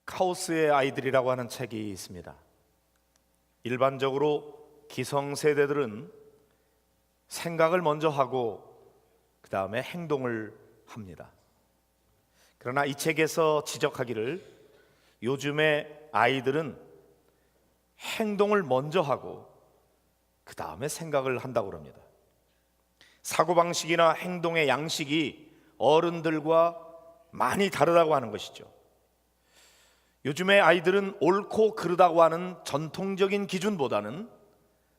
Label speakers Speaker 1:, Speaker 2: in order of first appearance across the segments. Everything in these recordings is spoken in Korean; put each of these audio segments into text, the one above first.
Speaker 1: 카오스의 아이들이라고 하는 책이 있습니다. 일반적으로 기성세대들은 생각을 먼저 하고 그 다음에 행동을 합니다. 그러나 이 책에서 지적하기를 요즘의 아이들은 행동을 먼저 하고 그 다음에 생각을 한다고 합니다. 사고방식이나 행동의 양식이 어른들과 많이 다르다고 하는 것이죠. 요즘의 아이들은 옳고 그르다고 하는 전통적인 기준보다는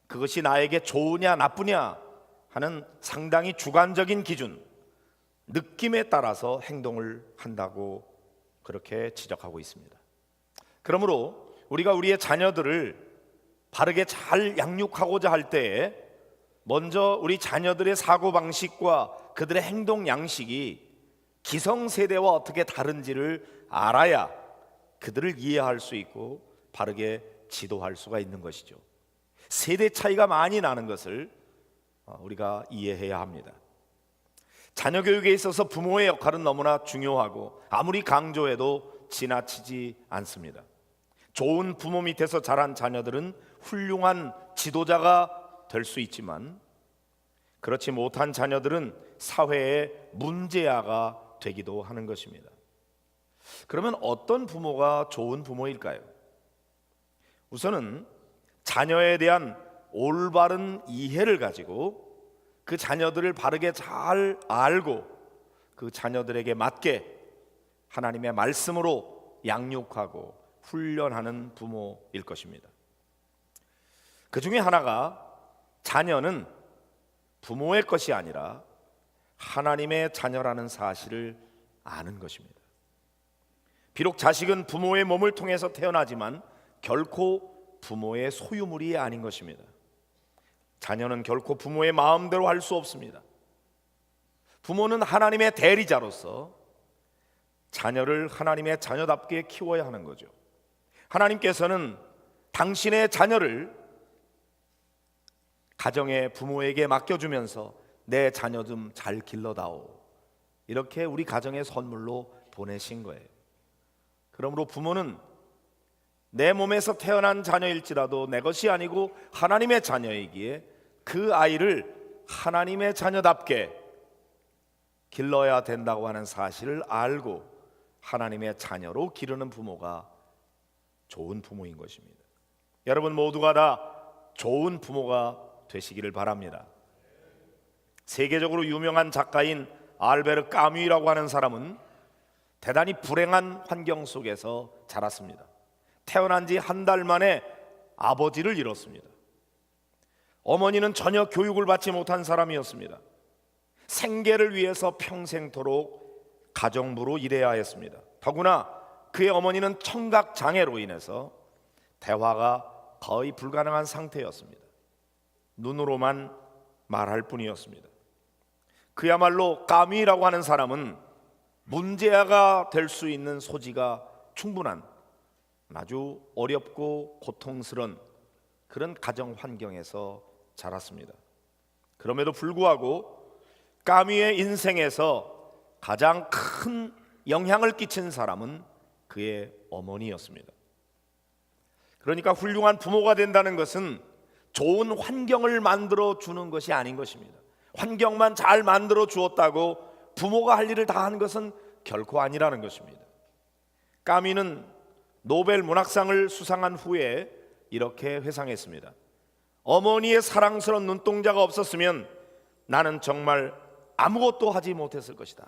Speaker 1: 그것이 나에게 좋으냐 나쁘냐 하는 상당히 주관적인 기준, 느낌에 따라서 행동을 한다고 그렇게 지적하고 있습니다. 그러므로 우리가 우리의 자녀들을 바르게 잘 양육하고자 할 때에 먼저 우리 자녀들의 사고방식과 그들의 행동 양식이 기성세대와 어떻게 다른지를 알아야 그들을 이해할 수 있고 바르게 지도할 수가 있는 것이죠. 세대 차이가 많이 나는 것을 우리가 이해해야 합니다. 자녀 교육에 있어서 부모의 역할은 너무나 중요하고 아무리 강조해도 지나치지 않습니다. 좋은 부모 밑에서 자란 자녀들은 훌륭한 지도자가 될 수 있지만 그렇지 못한 자녀들은 사회의 문제아가 되기도 하는 것입니다. 그러면 어떤 부모가 좋은 부모일까요? 우선은 자녀에 대한 올바른 이해를 가지고 그 자녀들을 바르게 잘 알고 그 자녀들에게 맞게 하나님의 말씀으로 양육하고 훈련하는 부모일 것입니다. 그 중에 하나가 자녀는 부모의 것이 아니라 하나님의 자녀라는 사실을 아는 것입니다. 비록 자식은 부모의 몸을 통해서 태어나지만 결코 부모의 소유물이 아닌 것입니다. 자녀는 결코 부모의 마음대로 할 수 없습니다. 부모는 하나님의 대리자로서 자녀를 하나님의 자녀답게 키워야 하는 거죠. 하나님께서는 당신의 자녀를 가정의 부모에게 맡겨주면서 내 자녀 좀 잘 길러다오, 이렇게 우리 가정의 선물로 보내신 거예요. 그러므로 부모는 내 몸에서 태어난 자녀일지라도 내 것이 아니고 하나님의 자녀이기에 그 아이를 하나님의 자녀답게 길러야 된다고 하는 사실을 알고 하나님의 자녀로 기르는 부모가 좋은 부모인 것입니다. 여러분 모두가 다 좋은 부모가 되시기를 바랍니다. 세계적으로 유명한 작가인 알베르 까뮈라고 하는 사람은 대단히 불행한 환경 속에서 자랐습니다. 태어난 지 한 달 만에 아버지를 잃었습니다. 어머니는 전혀 교육을 받지 못한 사람이었습니다. 생계를 위해서 평생토록 가정부로 일해야 했습니다. 더구나 그의 어머니는 청각장애로 인해서 대화가 거의 불가능한 상태였습니다. 눈으로만 말할 뿐이었습니다. 그야말로 까미라고 하는 사람은 문제아가 될 수 있는 소지가 충분한 아주 어렵고 고통스러운 그런 가정 환경에서 자랐습니다. 그럼에도 불구하고 까미의 인생에서 가장 큰 영향을 끼친 사람은 그의 어머니였습니다. 그러니까 훌륭한 부모가 된다는 것은 좋은 환경을 만들어 주는 것이 아닌 것입니다. 환경만 잘 만들어 주었다고 부모가 할 일을 다 한 것은 결코 아니라는 것입니다. 까미는 노벨 문학상을 수상한 후에 이렇게 회상했습니다. 어머니의 사랑스러운 눈동자가 없었으면 나는 정말 아무것도 하지 못했을 것이다.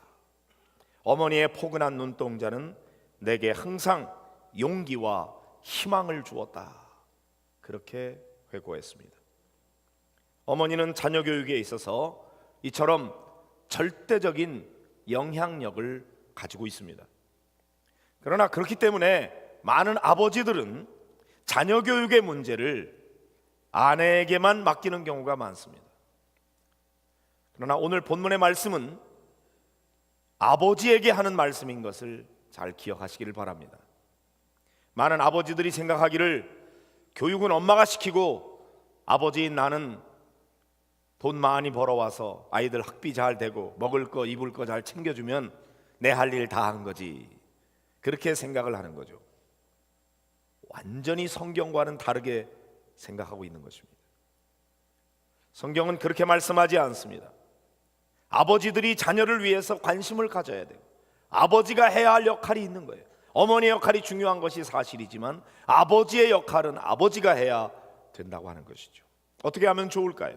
Speaker 1: 어머니의 포근한 눈동자는 내게 항상 용기와 희망을 주었다. 그렇게 회고했습니다. 어머니는 자녀 교육에 있어서 이처럼 절대적인 영향력을 가지고 있습니다. 그러나 그렇기 때문에 많은 아버지들은 자녀 교육의 문제를 아내에게만 맡기는 경우가 많습니다. 그러나 오늘 본문의 말씀은 아버지에게 하는 말씀인 것을 잘 기억하시기를 바랍니다. 많은 아버지들이 생각하기를 교육은 엄마가 시키고 아버지인 나는 돈 많이 벌어와서 아이들 학비 잘 되고 먹을 거 입을 거 잘 챙겨주면 내 할 일 다 한 거지, 그렇게 생각을 하는 거죠. 완전히 성경과는 다르게 생각하고 있는 것입니다. 성경은 그렇게 말씀하지 않습니다. 아버지들이 자녀를 위해서 관심을 가져야 돼요. 아버지가 해야 할 역할이 있는 거예요. 어머니의 역할이 중요한 것이 사실이지만 아버지의 역할은 아버지가 해야 된다고 하는 것이죠. 어떻게 하면 좋을까요?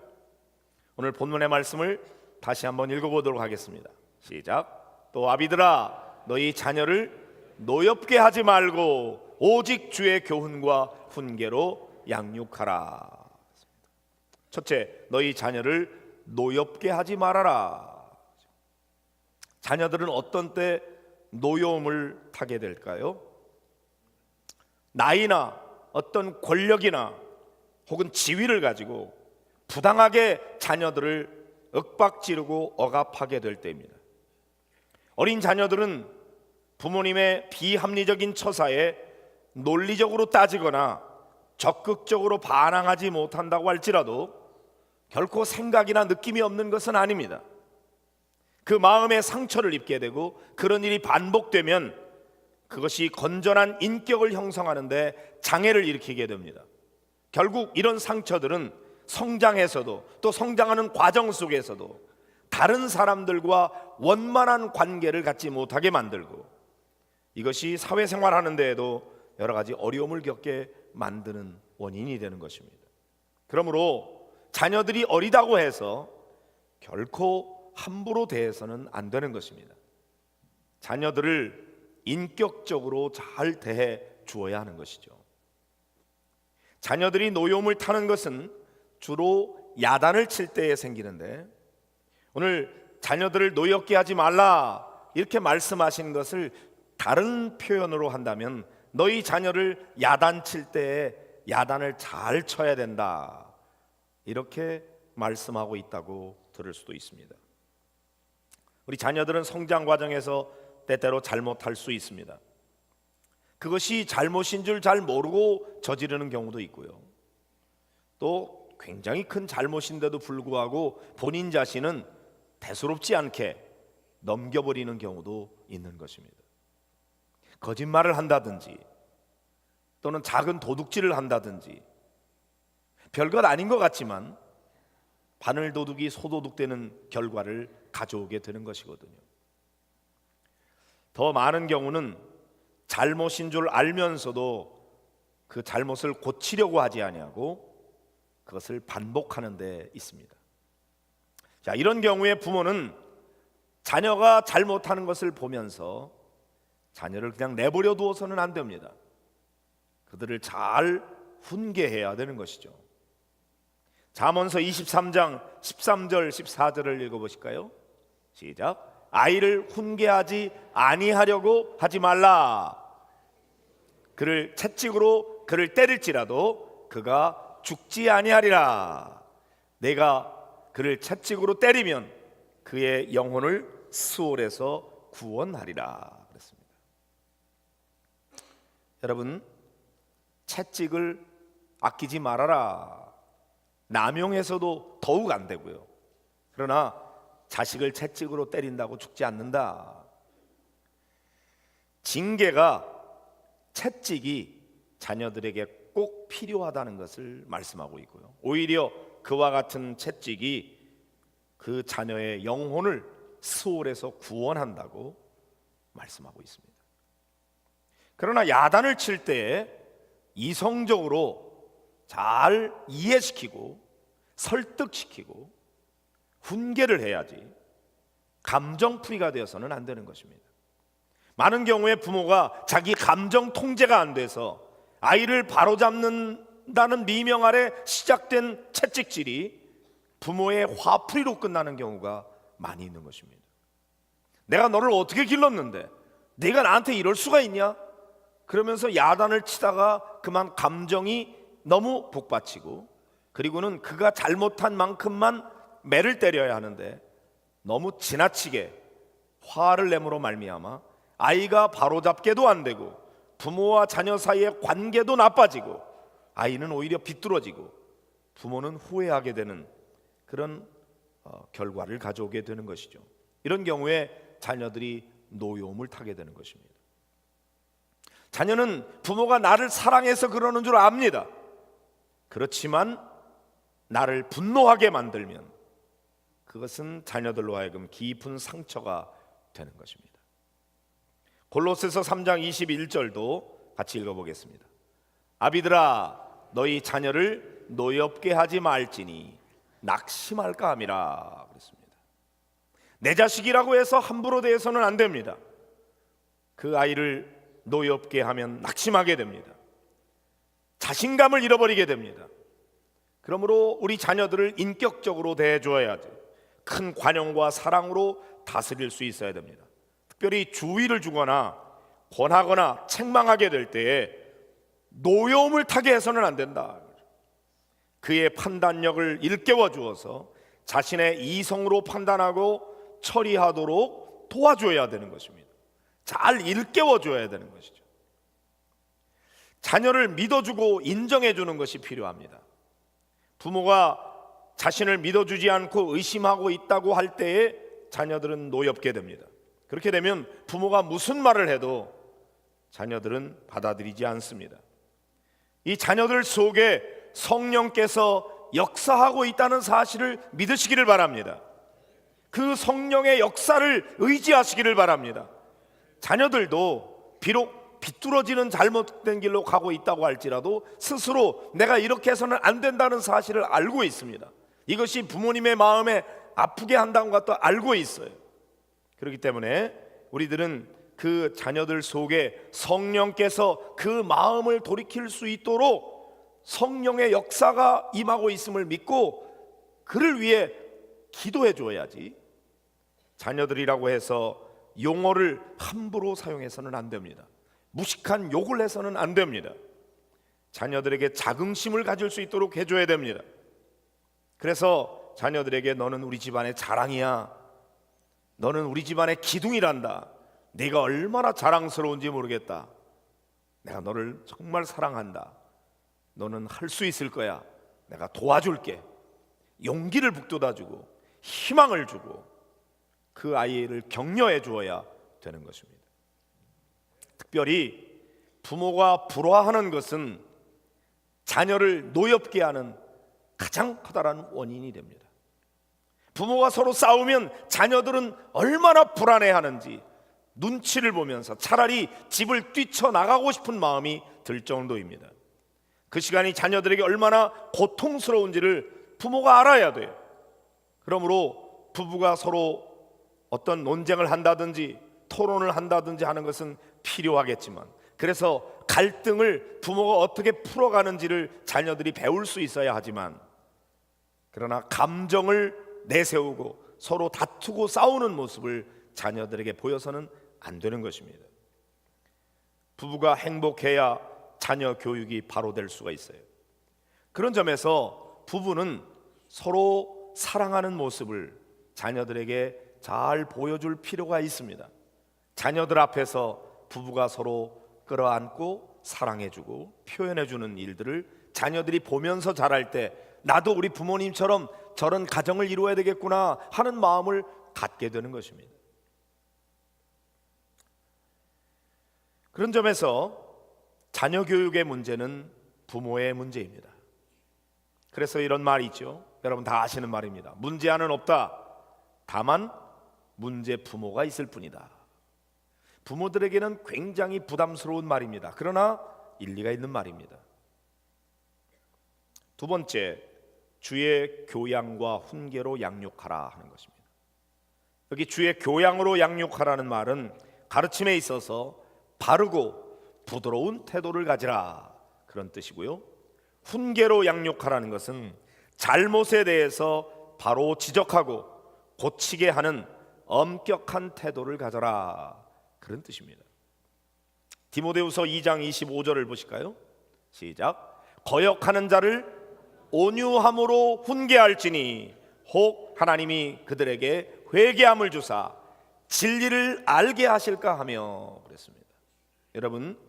Speaker 1: 오늘 본문의 말씀을 다시 한번 읽어보도록 하겠습니다. 시작. 또 아비들아 너희 자녀를 노엽게 하지 말고 오직 주의 교훈과 훈계로 양육하라. 첫째, 너희 자녀를 노엽게 하지 말아라. 자녀들은 어떤 때 노여움을 타게 될까요? 나이나 어떤 권력이나 혹은 지위를 가지고 부당하게 자녀들을 윽박지르고 억압하게 될 때입니다. 어린 자녀들은 부모님의 비합리적인 처사에 논리적으로 따지거나 적극적으로 반항하지 못한다고 할지라도 결코 생각이나 느낌이 없는 것은 아닙니다. 그 마음에 상처를 입게 되고 그런 일이 반복되면 그것이 건전한 인격을 형성하는 데 장애를 일으키게 됩니다. 결국 이런 상처들은 성장에서도 또 성장하는 과정 속에서도 다른 사람들과 원만한 관계를 갖지 못하게 만들고 이것이 사회생활하는 데에도 여러 가지 어려움을 겪게 만드는 원인이 되는 것입니다. 그러므로 자녀들이 어리다고 해서 결코 함부로 대해서는 안 되는 것입니다. 자녀들을 인격적으로 잘 대해 주어야 하는 것이죠. 자녀들이 노여움을 타는 것은 주로 야단을 칠 때에 생기는데 오늘 자녀들을 노엽게 하지 말라 이렇게 말씀하신 것을 다른 표현으로 한다면 너희 자녀를 야단칠 때에 야단을 잘 쳐야 된다 이렇게 말씀하고 있다고 들을 수도 있습니다. 우리 자녀들은 성장 과정에서 때때로 잘못할 수 있습니다. 그것이 잘못인 줄 잘 모르고 저지르는 경우도 있고요. 또 굉장히 큰 잘못인데도 불구하고 본인 자신은 대수롭지 않게 넘겨버리는 경우도 있는 것입니다. 거짓말을 한다든지 또는 작은 도둑질을 한다든지 별것 아닌 것 같지만 바늘도둑이 소도둑되는 결과를 가져오게 되는 것이거든요. 더 많은 경우는 잘못인 줄 알면서도 그 잘못을 고치려고 하지 아니하고 그것을 반복하는 데 있습니다. 자, 이런 경우에 부모는 자녀가 잘못하는 것을 보면서 자녀를 그냥 내버려 두어서는 안 됩니다. 그들을 잘 훈계해야 되는 것이죠. 잠언서 23장 13절 14절을 읽어보실까요? 시작. 아이를 훈계하지 아니하려고 하지 말라. 그를 채찍으로 그를 때릴지라도 그가 죽지 아니하리라. 내가 그를 채찍으로 때리면 그의 영혼을 수월에서 구원하리라. 그랬습니다. 여러분, 채찍을 아끼지 말아라. 남용해서도 더욱 안 되고요. 그러나 자식을 채찍으로 때린다고 죽지 않는다. 징계가 채찍이 자녀들에게 꼭 필요하다는 것을 말씀하고 있고요. 오히려 그와 같은 채찍이 그 자녀의 영혼을 수월에서 구원한다고 말씀하고 있습니다. 그러나 야단을 칠 때에 이성적으로 잘 이해시키고 설득시키고 훈계를 해야지 감정풀이가 되어서는 안 되는 것입니다. 많은 경우에 부모가 자기 감정 통제가 안 돼서 아이를 바로잡는다는 미명 아래 시작된 채찍질이 부모의 화풀이로 끝나는 경우가 많이 있는 것입니다. 내가 너를 어떻게 길렀는데 네가 나한테 이럴 수가 있냐? 그러면서 야단을 치다가 그만 감정이 너무 북받치고 그리고는 그가 잘못한 만큼만 매를 때려야 하는데 너무 지나치게 화를 내므로 말미암아 아이가 바로잡게도 안 되고 부모와 자녀 사이의 관계도 나빠지고 아이는 오히려 비뚤어지고 부모는 후회하게 되는 그런 결과를 가져오게 되는 것이죠. 이런 경우에 자녀들이 노여움을 타게 되는 것입니다. 자녀는 부모가 나를 사랑해서 그러는 줄 압니다. 그렇지만 나를 분노하게 만들면 그것은 자녀들로 하여금 깊은 상처가 되는 것입니다. 골로새서 3장 21절도 같이 읽어보겠습니다. 아비들아 너희 자녀를 노엽게 하지 말지니 낙심할까 함이라 그랬습니다. 내 자식이라고 해서 함부로 대해서는 안 됩니다. 그 아이를 노엽게 하면 낙심하게 됩니다. 자신감을 잃어버리게 됩니다. 그러므로 우리 자녀들을 인격적으로 대해줘야지 큰 관용과 사랑으로 다스릴 수 있어야 됩니다. 특별히 주의를 주거나 권하거나 책망하게 될 때에 노여움을 타게 해서는 안 된다. 그의 판단력을 일깨워 주어서 자신의 이성으로 판단하고 처리하도록 도와줘야 되는 것입니다. 잘 일깨워 줘야 되는 것이죠. 자녀를 믿어주고 인정해 주는 것이 필요합니다. 부모가 자신을 믿어주지 않고 의심하고 있다고 할 때에 자녀들은 노엽게 됩니다. 그렇게 되면 부모가 무슨 말을 해도 자녀들은 받아들이지 않습니다. 이 자녀들 속에 성령께서 역사하고 있다는 사실을 믿으시기를 바랍니다. 그 성령의 역사를 의지하시기를 바랍니다. 자녀들도 비록 비뚤어지는 잘못된 길로 가고 있다고 할지라도 스스로 내가 이렇게 해서는 안 된다는 사실을 알고 있습니다. 이것이 부모님의 마음에 아프게 한다는 것도 알고 있어요. 그렇기 때문에 우리들은 그 자녀들 속에 성령께서 그 마음을 돌이킬 수 있도록 성령의 역사가 임하고 있음을 믿고 그를 위해 기도해 줘야지, 자녀들이라고 해서 용어를 함부로 사용해서는 안 됩니다. 무식한 욕을 해서는 안 됩니다. 자녀들에게 자긍심을 가질 수 있도록 해줘야 됩니다. 그래서 자녀들에게 너는 우리 집안의 자랑이야, 너는 우리 집안의 기둥이란다, 네가 얼마나 자랑스러운지 모르겠다, 내가 너를 정말 사랑한다, 너는 할 수 있을 거야, 내가 도와줄게, 용기를 북돋아주고 희망을 주고 그 아이를 격려해 주어야 되는 것입니다. 특별히 부모가 불화하는 것은 자녀를 노엽게 하는 가장 커다란 원인이 됩니다. 부모가 서로 싸우면 자녀들은 얼마나 불안해하는지 눈치를 보면서 차라리 집을 뛰쳐나가고 싶은 마음이 들 정도입니다. 그 시간이 자녀들에게 얼마나 고통스러운지를 부모가 알아야 돼요. 그러므로 부부가 서로 어떤 논쟁을 한다든지 토론을 한다든지 하는 것은 필요하겠지만, 그래서 갈등을 부모가 어떻게 풀어가는지를 자녀들이 배울 수 있어야 하지만, 그러나 감정을 내세우고 서로 다투고 싸우는 모습을 자녀들에게 보여서는 안 되는 것입니다. 부부가 행복해야 자녀 교육이 바로 될 수가 있어요. 그런 점에서 부부는 서로 사랑하는 모습을 자녀들에게 잘 보여줄 필요가 있습니다. 자녀들 앞에서 부부가 서로 끌어안고 사랑해주고 표현해주는 일들을 자녀들이 보면서 자랄 때 나도 우리 부모님처럼 저런 가정을 이루어야 되겠구나 하는 마음을 갖게 되는 것입니다. 그런 점에서 자녀 교육의 문제는 부모의 문제입니다. 그래서 이런 말이 있죠. 여러분 다 아시는 말입니다. 문제아는 없다. 다만 문제 부모가 있을 뿐이다. 부모들에게는 굉장히 부담스러운 말입니다. 그러나 일리가 있는 말입니다. 두 번째, 주의 교양과 훈계로 양육하라 하는 것입니다. 여기 주의 교양으로 양육하라는 말은 가르침에 있어서 바르고 부드러운 태도를 가지라 그런 뜻이고요. 훈계로 양육하라는 것은 잘못에 대해서 바로 지적하고 고치게 하는 엄격한 태도를 가져라 그런 뜻입니다. 디모데후서 2장 25절을 보실까요? 시작. 거역하는 자를 온유함으로 훈계할지니 혹 하나님이 그들에게 회개함을 주사 진리를 알게 하실까 하며 그랬습니다. 여러분,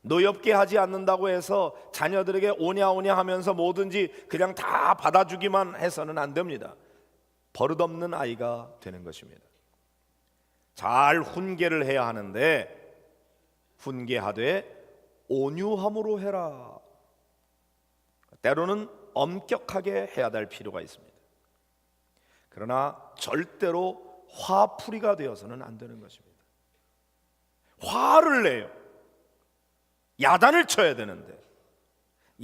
Speaker 1: 노엽게 하지 않는다고 해서 자녀들에게 오냐오냐 하면서 뭐든지 그냥 다 받아주기만 해서는 안 됩니다. 버릇없는 아이가 되는 것입니다. 잘 훈계를 해야 하는데 훈계하되 온유함으로 해라. 때로는 엄격하게 해야 될 필요가 있습니다. 그러나 절대로 화풀이가 되어서는 안 되는 것입니다. 화를 내요. 야단을 쳐야 되는데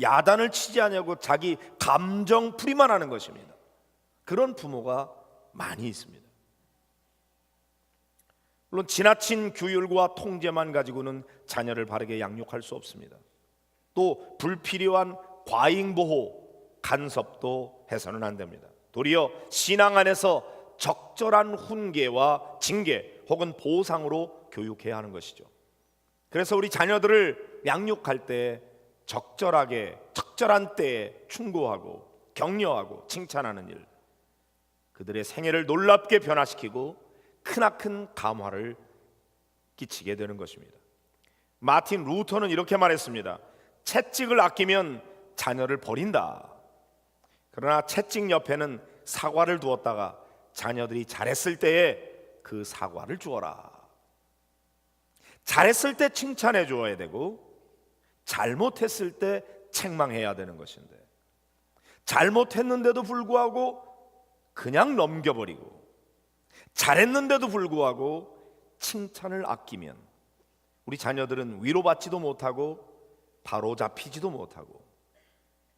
Speaker 1: 야단을 치지 않냐고 자기 감정풀이만 하는 것입니다. 그런 부모가 많이 있습니다. 물론 지나친 규율과 통제만 가지고는 자녀를 바르게 양육할 수 없습니다. 또 불필요한 과잉보호, 간섭도 해서는 안 됩니다. 도리어 신앙 안에서 적절한 훈계와 징계 혹은 보상으로 교육해야 하는 것이죠. 그래서 우리 자녀들을 양육할 때 적절하게 적절한 때에 충고하고 격려하고 칭찬하는 일, 그들의 생애를 놀랍게 변화시키고 크나큰 감화를 끼치게 되는 것입니다. 마틴 루터는 이렇게 말했습니다. 채찍을 아끼면 자녀를 버린다. 그러나 채찍 옆에는 사과를 두었다가 자녀들이 잘했을 때에 그 사과를 주어라. 잘했을 때 칭찬해 주어야 되고 잘못했을 때 책망해야 되는 것인데, 잘못했는데도 불구하고 그냥 넘겨버리고 잘했는데도 불구하고 칭찬을 아끼면 우리 자녀들은 위로받지도 못하고 바로 잡히지도 못하고,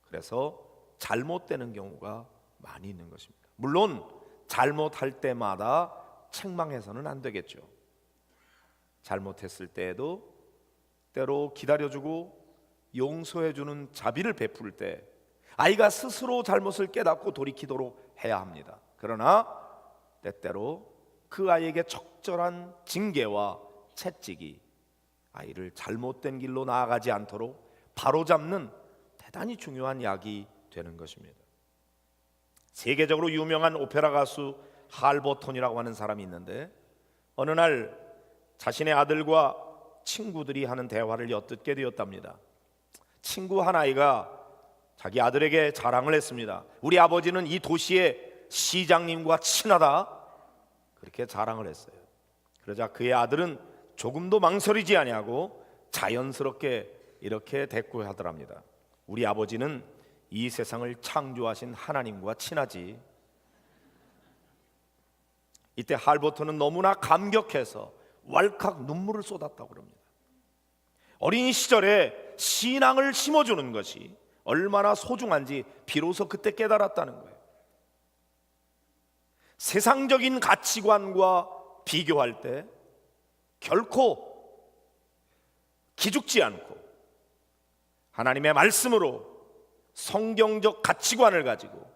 Speaker 1: 그래서 잘못되는 경우가 많이 있는 것입니다. 물론 잘못할 때마다 책망해서는 안 되겠죠. 잘못했을 때에도 때로 기다려주고 용서해주는 자비를 베풀 때 아이가 스스로 잘못을 깨닫고 돌이키도록 해야 합니다. 그러나 때때로 그 아이에게 적절한 징계와 채찍이 아이를 잘못된 길로 나아가지 않도록 바로잡는 대단히 중요한 약이 되는 것입니다. 세계적으로 유명한 오페라 가수 할버톤이라고 하는 사람이 있는데, 어느 날 자신의 아들과 친구들이 하는 대화를 엿듣게 되었답니다. 친구 한 아이가 자기 아들에게 자랑을 했습니다. 우리 아버지는 이 도시의 시장님과 친하다, 그렇게 자랑을 했어요. 그러자 그의 아들은 조금도 망설이지 아니하고 자연스럽게 이렇게 대꾸하더랍니다. 우리 아버지는 이 세상을 창조하신 하나님과 친하지. 이때 할버트는 너무나 감격해서 왈칵 눈물을 쏟았다고 합니다. 어린 시절에 신앙을 심어주는 것이 얼마나 소중한지 비로소 그때 깨달았다는 거예요. 세상적인 가치관과 비교할 때 결코 기죽지 않고 하나님의 말씀으로 성경적 가치관을 가지고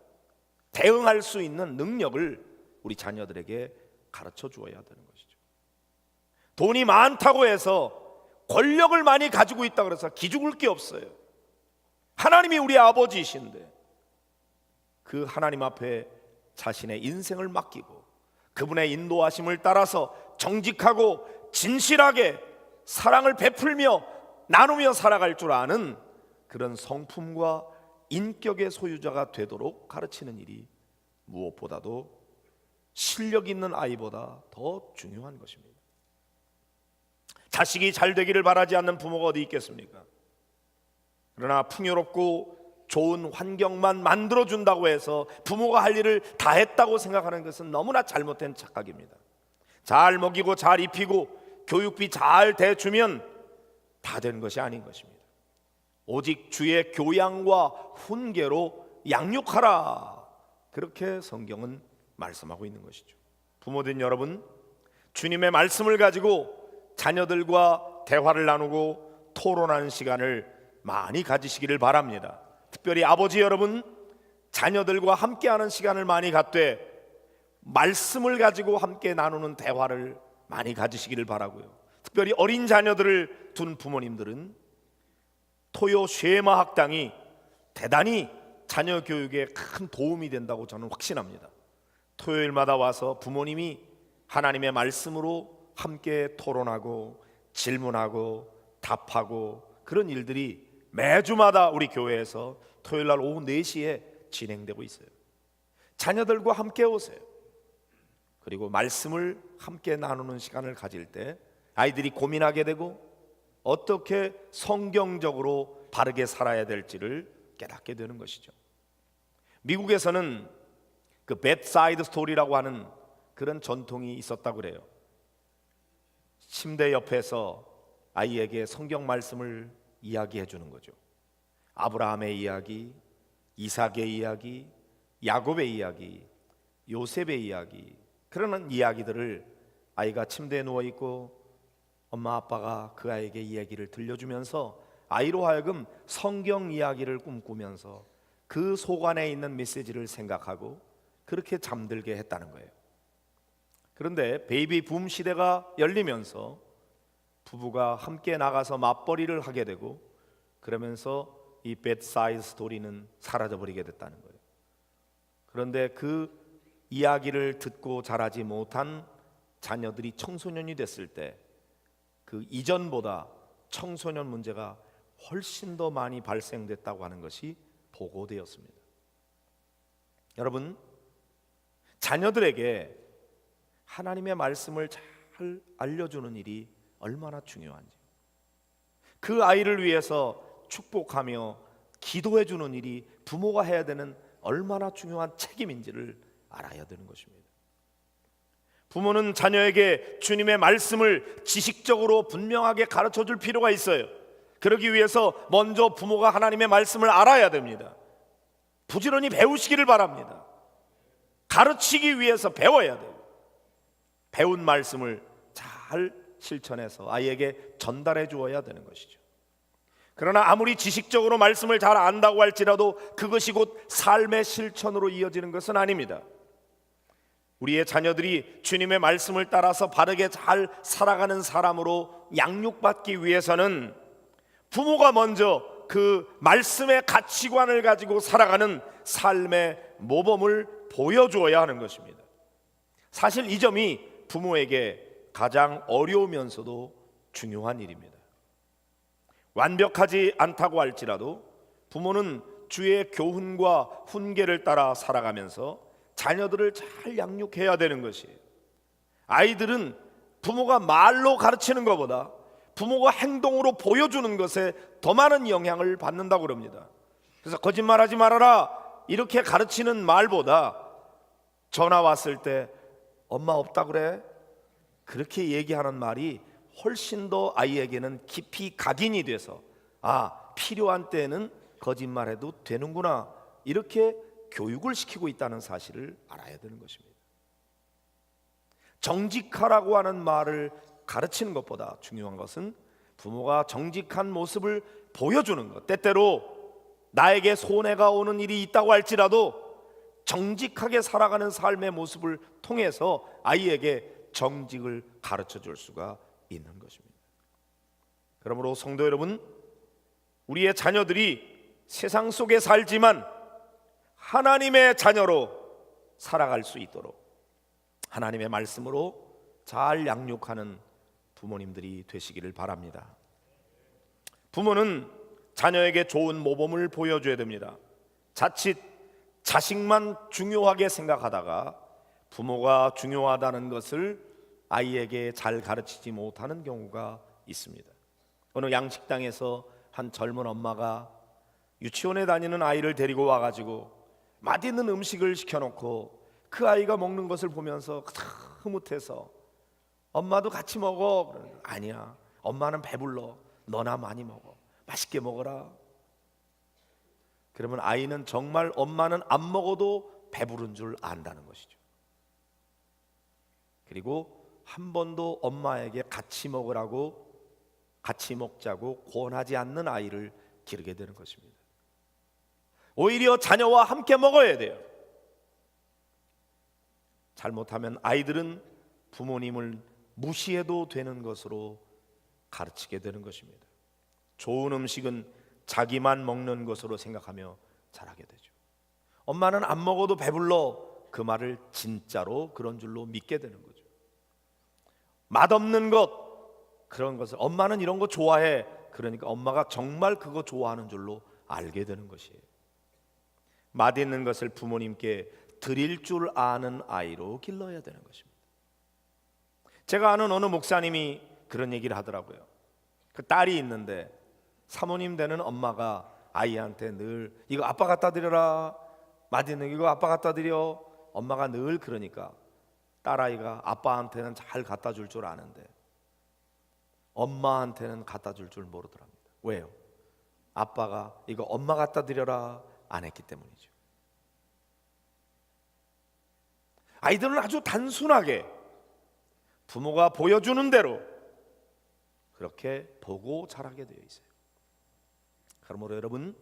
Speaker 1: 대응할 수 있는 능력을 우리 자녀들에게 가르쳐 주어야 되는 것이죠. 돈이 많다고 해서 권력을 많이 가지고 있다 그래서 기죽을 게 없어요. 하나님이 우리 아버지이신데 그 하나님 앞에 자신의 인생을 맡기고 그분의 인도하심을 따라서 정직하고 진실하게 사랑을 베풀며 나누며 살아갈 줄 아는 그런 성품과 인격의 소유자가 되도록 가르치는 일이 무엇보다도 실력 있는 아이보다 더 중요한 것입니다. 자식이 잘 되기를 바라지 않는 부모가 어디 있겠습니까? 그러나 풍요롭고 좋은 환경만 만들어준다고 해서 부모가 할 일을 다 했다고 생각하는 것은 너무나 잘못된 착각입니다. 잘 먹이고 잘 입히고 교육비 잘 대주면 다 된 것이 아닌 것입니다. 오직 주의 교양과 훈계로 양육하라, 그렇게 성경은 말씀하고 있는 것이죠. 부모된 여러분, 주님의 말씀을 가지고 자녀들과 대화를 나누고 토론하는 시간을 많이 가지시기를 바랍니다. 특별히 아버지 여러분, 자녀들과 함께하는 시간을 많이 갖되 말씀을 가지고 함께 나누는 대화를 많이 가지시기를 바라고요. 특별히 어린 자녀들을 둔 부모님들은 토요 쉐마 학당이 대단히 자녀 교육에 큰 도움이 된다고 저는 확신합니다. 토요일마다 와서 부모님이 하나님의 말씀으로 함께 토론하고 질문하고 답하고 그런 일들이 매주마다 우리 교회에서 토요일날 오후 4시에 진행되고 있어요. 자녀들과 함께 오세요. 그리고 말씀을 함께 나누는 시간을 가질 때 아이들이 고민하게 되고 어떻게 성경적으로 바르게 살아야 될지를 깨닫게 되는 것이죠. 미국에서는 그 bed사이드 스토리라고 하는 그런 전통이 있었다고 그래요. 침대 옆에서 아이에게 성경 말씀을 이야기해 주는 거죠. 아브라함의 이야기, 이삭의 이야기, 야곱의 이야기, 요셉의 이야기, 그런 이야기들을 아이가 침대에 누워 있고 엄마 아빠가 그 아이에게 이야기를 들려주면서 아이로 하여금 성경 이야기를 꿈꾸면서 그 속 안에 있는 메시지를 생각하고 그렇게 잠들게 했다는 거예요. 그런데 베이비 붐 시대가 열리면서 부부가 함께 나가서 맞벌이를 하게 되고 그러면서 이 bed사이드 스토리는 사라져버리게 됐다는 거예요. 그런데 그 이야기를 듣고 자라지 못한 자녀들이 청소년이 됐을 때 그 이전보다 청소년 문제가 훨씬 더 많이 발생됐다고 하는 것이 보고되었습니다. 여러분, 자녀들에게 하나님의 말씀을 잘 알려주는 일이 얼마나 중요한지, 그 아이를 위해서 축복하며 기도해 주는 일이 부모가 해야 되는 얼마나 중요한 책임인지를 알아야 되는 것입니다. 부모는 자녀에게 주님의 말씀을 지식적으로 분명하게 가르쳐 줄 필요가 있어요. 그러기 위해서 먼저 부모가 하나님의 말씀을 알아야 됩니다. 부지런히 배우시기를 바랍니다. 가르치기 위해서 배워야 돼요. 배운 말씀을 잘 실천해서 아이에게 전달해 주어야 되는 것이죠. 그러나 아무리 지식적으로 말씀을 잘 안다고 할지라도 그것이 곧 삶의 실천으로 이어지는 것은 아닙니다. 우리의 자녀들이 주님의 말씀을 따라서 바르게 잘 살아가는 사람으로 양육받기 위해서는 부모가 먼저 그 말씀의 가치관을 가지고 살아가는 삶의 모범을 보여주어야 하는 것입니다. 사실 이 점이 부모에게 가장 어려우면서도 중요한 일입니다. 완벽하지 않다고 할지라도 부모는 주의 교훈과 훈계를 따라 살아가면서 자녀들을 잘 양육해야 되는 것이에요. 아이들은 부모가 말로 가르치는 것보다 부모가 행동으로 보여주는 것에 더 많은 영향을 받는다고 그럽니다. 그래서 거짓말하지 말아라 이렇게 가르치는 말보다 전화 왔을 때 엄마 없다 그래? 그렇게 얘기하는 말이 훨씬 더 아이에게는 깊이 각인이 돼서 필요한 때는 거짓말해도 되는구나 이렇게 교육을 시키고 있다는 사실을 알아야 되는 것입니다. 정직하라고 하는 말을 가르치는 것보다 중요한 것은 부모가 정직한 모습을 보여주는 것. 때때로 나에게 손해가 오는 일이 있다고 할지라도 정직하게 살아가는 삶의 모습을 통해서 아이에게 정직을 가르쳐 줄 수가 있는 것입니다. 그러므로 성도 여러분, 우리의 자녀들이 세상 속에 살지만 하나님의 자녀로 살아갈 수 있도록 하나님의 말씀으로 잘 양육하는 부모님들이 되시기를 바랍니다. 부모는 자녀에게 좋은 모범을 보여줘야 됩니다. 자칫 자식만 중요하게 생각하다가 부모가 중요하다는 것을 아이에게 잘 가르치지 못하는 경우가 있습니다. 어느 양식당에서 한 젊은 엄마가 유치원에 다니는 아이를 데리고 와가지고 맛있는 음식을 시켜놓고 그 아이가 먹는 것을 보면서 흐뭇해서 엄마도 같이 먹어. 아니야, 엄마는 배불러. 너나 많이 먹어. 맛있게 먹어라. 그러면 아이는 정말 엄마는 안 먹어도 배부른 줄 안다는 것이죠. 그리고 한 번도 엄마에게 같이 먹으라고 같이 먹자고 권하지 않는 아이를 기르게 되는 것입니다. 오히려 자녀와 함께 먹어야 돼요. 잘못하면 아이들은 부모님을 무시해도 되는 것으로 가르치게 되는 것입니다. 좋은 음식은 자기만 먹는 것으로 생각하며 자라게 되죠. 엄마는 안 먹어도 배불러, 그 말을 진짜로 그런 줄로 믿게 되는 거죠. 맛없는 것, 그런 것을 엄마는 이런 거 좋아해, 그러니까 엄마가 정말 그거 좋아하는 줄로 알게 되는 것이에요. 맛있는 것을 부모님께 드릴 줄 아는 아이로 길러야 되는 것입니다. 제가 아는 어느 목사님이 그런 얘기를 하더라고요. 그 딸이 있는데 사모님 되는 엄마가 아이한테 늘 이거 아빠 갖다 드려라, 맛있는 이거 아빠 갖다 드려. 엄마가 늘 그러니까 딸아이가 아빠한테는 잘 갖다 줄 줄 아는데 엄마한테는 갖다 줄 줄 모르더랍니다. 왜요? 아빠가 이거 엄마 갖다 드려라 안 했기 때문이죠. 아이들은 아주 단순하게 부모가 보여주는 대로 그렇게 보고 자라게 되어 있어요. 그러므로 여러분,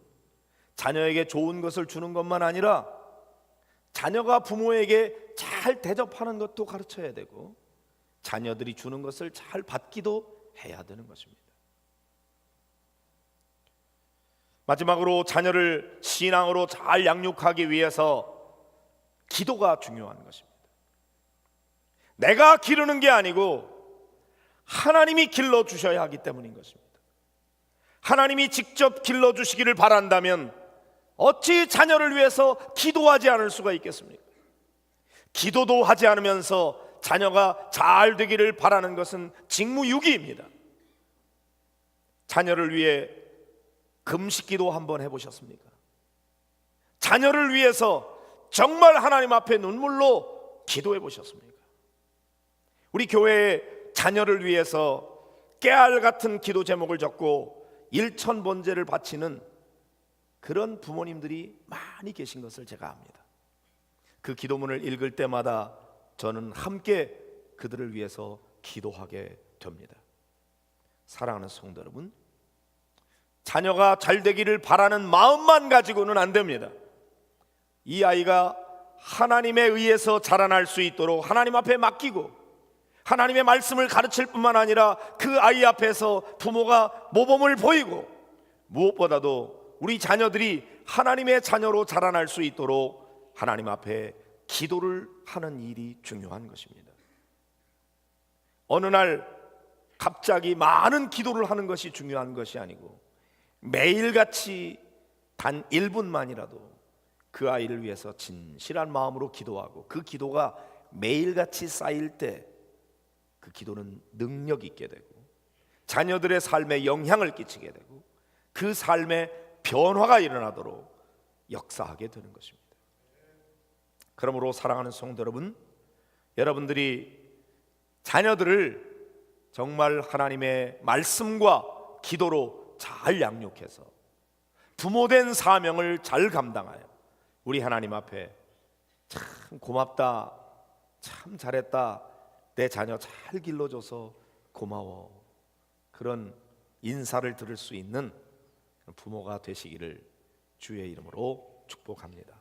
Speaker 1: 자녀에게 좋은 것을 주는 것만 아니라 자녀가 부모에게 잘 대접하는 것도 가르쳐야 되고 자녀들이 주는 것을 잘 받기도 해야 되는 것입니다. 마지막으로 자녀를 신앙으로 잘 양육하기 위해서 기도가 중요한 것입니다. 내가 기르는 게 아니고 하나님이 길러주셔야 하기 때문인 것입니다. 하나님이 직접 길러주시기를 바란다면 어찌 자녀를 위해서 기도하지 않을 수가 있겠습니까? 기도도 하지 않으면서 자녀가 잘 되기를 바라는 것은 직무유기입니다. 자녀를 위해 금식기도 한번 해보셨습니까? 자녀를 위해서 정말 하나님 앞에 눈물로 기도해 보셨습니까? 우리 교회에 자녀를 위해서 깨알 같은 기도 제목을 적고 일천번제를 바치는 그런 부모님들이 많이 계신 것을 제가 압니다. 그 기도문을 읽을 때마다 저는 함께 그들을 위해서 기도하게 됩니다. 사랑하는 성도 여러분, 자녀가 잘 되기를 바라는 마음만 가지고는 안 됩니다. 이 아이가 하나님에 의해서 자라날 수 있도록 하나님 앞에 맡기고 하나님의 말씀을 가르칠 뿐만 아니라 그 아이 앞에서 부모가 모범을 보이고 무엇보다도 우리 자녀들이 하나님의 자녀로 자라날 수 있도록 하나님 앞에 기도를 하는 일이 중요한 것입니다. 어느 날 갑자기 많은 기도를 하는 것이 중요한 것이 아니고 매일같이 단 1분만이라도 그 아이를 위해서 진실한 마음으로 기도하고 그 기도가 매일같이 쌓일 때 그 기도는 능력 있게 되고 자녀들의 삶에 영향을 끼치게 되고 그 삶에 변화가 일어나도록 역사하게 되는 것입니다. 그러므로 사랑하는 성도 여러분, 여러분들이 자녀들을 정말 하나님의 말씀과 기도로 잘 양육해서 부모된 사명을 잘 감당하여 우리 하나님 앞에 참 고맙다, 참 잘했다, 내 자녀 잘 길러줘서 고마워, 그런 인사를 들을 수 있는 부모가 되시기를 주의 이름으로 축복합니다.